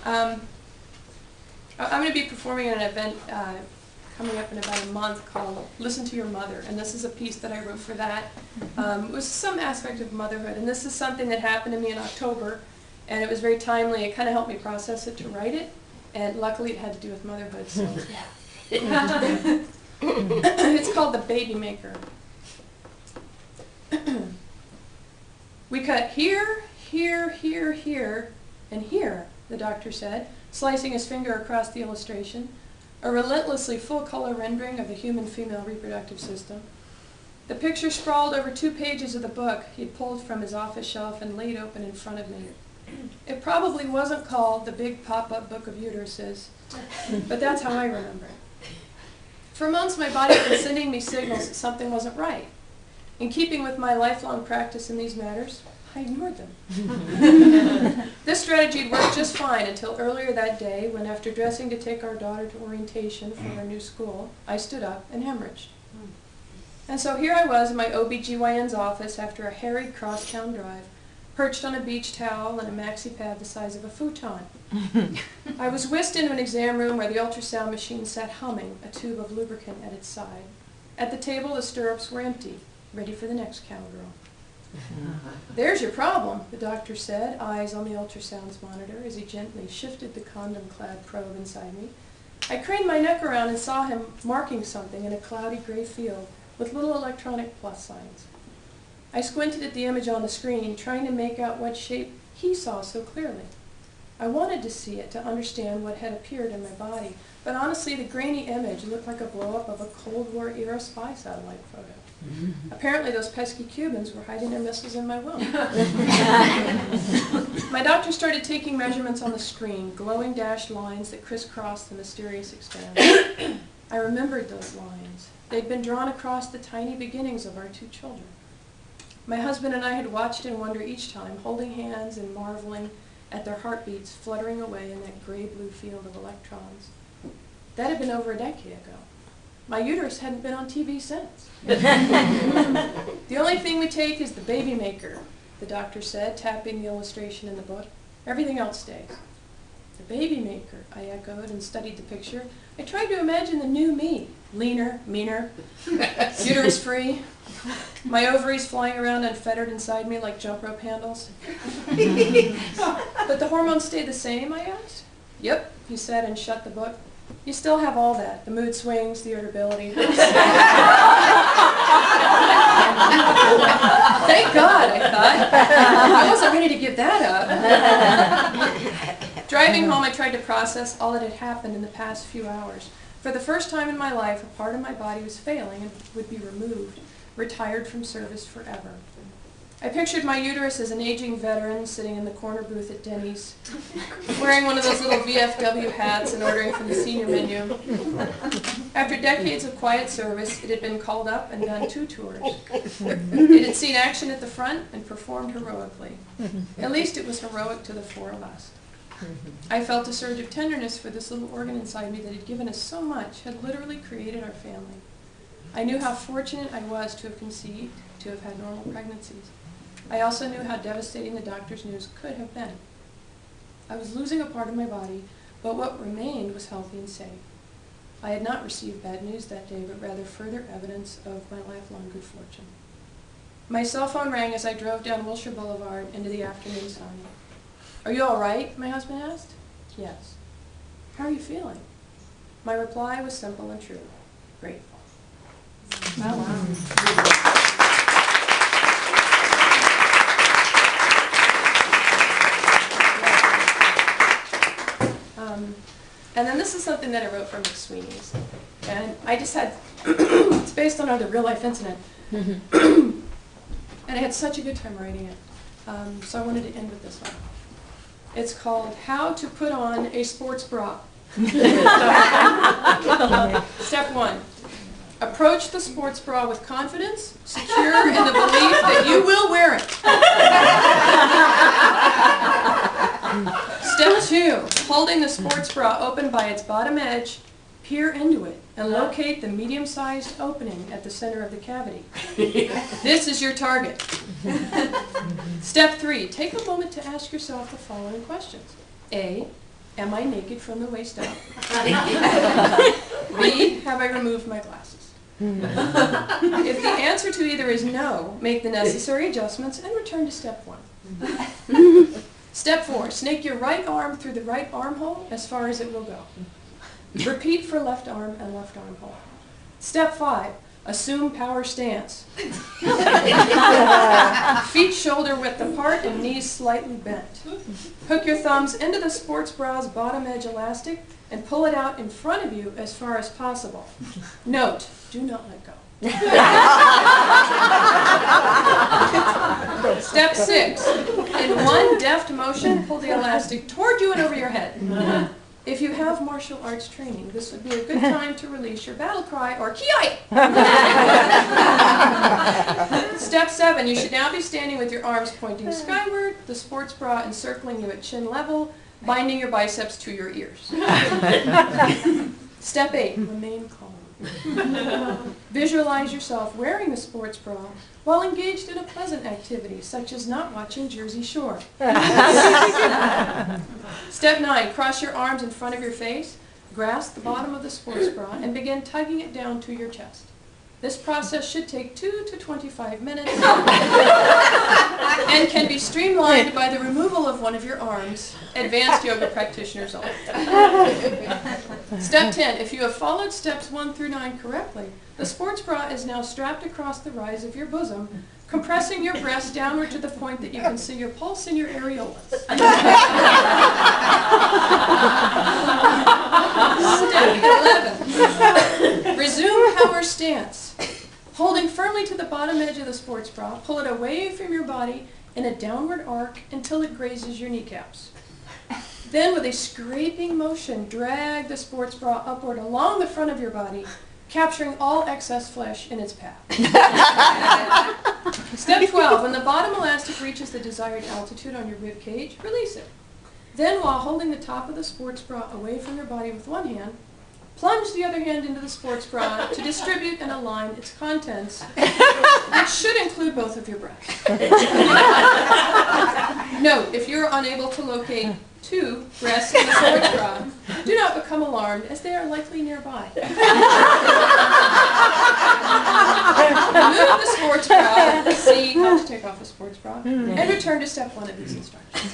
I'm going to be performing at an event coming up in about a month called Listen to Your Mother, and this is a piece that I wrote for that. It was some aspect of motherhood, and this is something that happened to me in October, and it was very timely. It kind of helped me process it to write it, and luckily it had to do with motherhood, so it's called The Baby Maker. We cut here, here, here, here, and here, the doctor said, slicing his finger across the illustration, a relentlessly full-color rendering of the human female reproductive system. The picture sprawled over 2 pages of the book he'd pulled from his office shelf and laid open in front of me. It probably wasn't called the Big Pop-Up Book of Uteruses, but that's how I remember it. For months, my body had been sending me signals that something wasn't right. In keeping with my lifelong practice in these matters, I ignored them. This strategy had worked just fine until earlier that day when, after dressing to take our daughter to orientation for her new school, I stood up and hemorrhaged. And so here I was in my OBGYN's office after a harried crosstown drive, perched on a beach towel and a maxi pad the size of a futon. I was whisked into an exam room where the ultrasound machine sat humming, a tube of lubricant at its side. At the table, the stirrups were empty, ready for the next cowgirl. There's your problem, the doctor said, eyes on the ultrasound's monitor as he gently shifted the condom-clad probe inside me. I craned my neck around and saw him marking something in a cloudy gray field with little electronic plus signs. I squinted at the image on the screen, trying to make out what shape he saw so clearly. I wanted to see it to understand what had appeared in my body, but honestly, the grainy image looked like a blow-up of a Cold War-era spy satellite photo. Apparently, those pesky Cubans were hiding their missiles in my womb. My doctor started taking measurements on the screen, glowing dashed lines that crisscrossed the mysterious expanse. I remembered those lines. They'd been drawn across the tiny beginnings of our 2 children. My husband and I had watched in wonder each time, holding hands and marveling at their heartbeats fluttering away in that gray-blue field of electrons. That had been over a decade ago. My uterus hadn't been on TV since. The only thing we take is the baby maker, the doctor said, tapping the illustration in the book. Everything else stays. The baby maker, I echoed and studied the picture. I tried to imagine the new me, leaner, meaner, uterus free, my ovaries flying around unfettered inside me like jump rope handles. But the hormones stayed the same, I asked. Yep, he said and shut the book. You still have all that, the mood swings, the irritability. Thank God, I thought. I wasn't ready to give that up. Driving home, I tried to process all that had happened in the past few hours. For the first time in my life, a part of my body was failing and would be removed, retired from service forever. I pictured my uterus as an aging veteran sitting in the corner booth at Denny's, wearing one of those little VFW hats and ordering from the senior menu. After decades of quiet service, it had been called up and done 2 tours. It had seen action at the front and performed heroically. At least it was heroic to the 4 of us. I felt a surge of tenderness for this little organ inside me that had given us so much, had literally created our family. I knew how fortunate I was to have conceived, to have had normal pregnancies. I also knew how devastating the doctor's news could have been. I was losing a part of my body, but what remained was healthy and safe. I had not received bad news that day, but rather further evidence of my lifelong good fortune. My cell phone rang as I drove down Wilshire Boulevard into the afternoon sun. "Are you all right?" my husband asked. "Yes." "How are you feeling?" My reply was simple and true. Grateful. Oh, wow. And then this is something that I wrote for McSweeney's. And I just had, it's based on another real life incident. And I had such a good time writing it. So I wanted to end with this one. It's called How to Put On a Sports Bra. Step 1. Approach the sports bra with confidence, secure in the belief that you will wear it. Step 2, holding the sports bra open by its bottom edge, peer into it and locate the medium-sized opening at the center of the cavity. This is your target. Step 3, take a moment to ask yourself the following questions. A, Am I naked from the waist up? B, have I removed my glasses? If the answer to either is no, make the necessary adjustments and return to step 1. Step 4, snake your right arm through the right armhole as far as it will go. Repeat for left arm and left armhole. Step 5, assume power stance. Feet shoulder width apart and knees slightly bent. Hook your thumbs into the sports bra's bottom edge elastic and pull it out in front of you as far as possible. Note, do not let go. Step 6, in one deft motion, pull the elastic toward you and over your head. If you have martial arts training, this would be a good time to release your battle cry or ki-oi! Step 7, you should now be standing with your arms pointing skyward, the sports bra encircling you at chin level, binding your biceps to your ears. Step 8, remain calm. Visualize yourself wearing the sports bra while engaged in a pleasant activity, such as not watching Jersey Shore. Step 9, cross your arms in front of your face, grasp the bottom of the sports bra, and begin tugging it down to your chest. This process should take 2 to 25 minutes and can be streamlined by the removal of one of your arms. Advanced yoga practitioners only. Step 10, if you have followed steps 1 through 9 correctly, the sports bra is now strapped across the rise of your bosom, compressing your breast downward to the point that you can see your pulse in your areolas. Step 11, resume power stance. Holding firmly to the bottom edge of the sports bra, pull it away from your body in a downward arc until it grazes your kneecaps. Then with a scraping motion, drag the sports bra upward along the front of your body, capturing all excess flesh in its path. Step 12, when the bottom elastic reaches the desired altitude on your rib cage, release it. Then while holding the top of the sports bra away from your body with one hand, plunge the other hand into the sports bra to distribute and align its contents, which should include both of your breasts. Note, if you are unable to locate 2 breasts in the sports bra, do not become alarmed, as they are likely nearby. Remove the sports bra, see how to take off the sports bra, and return to step 1 of these instructions.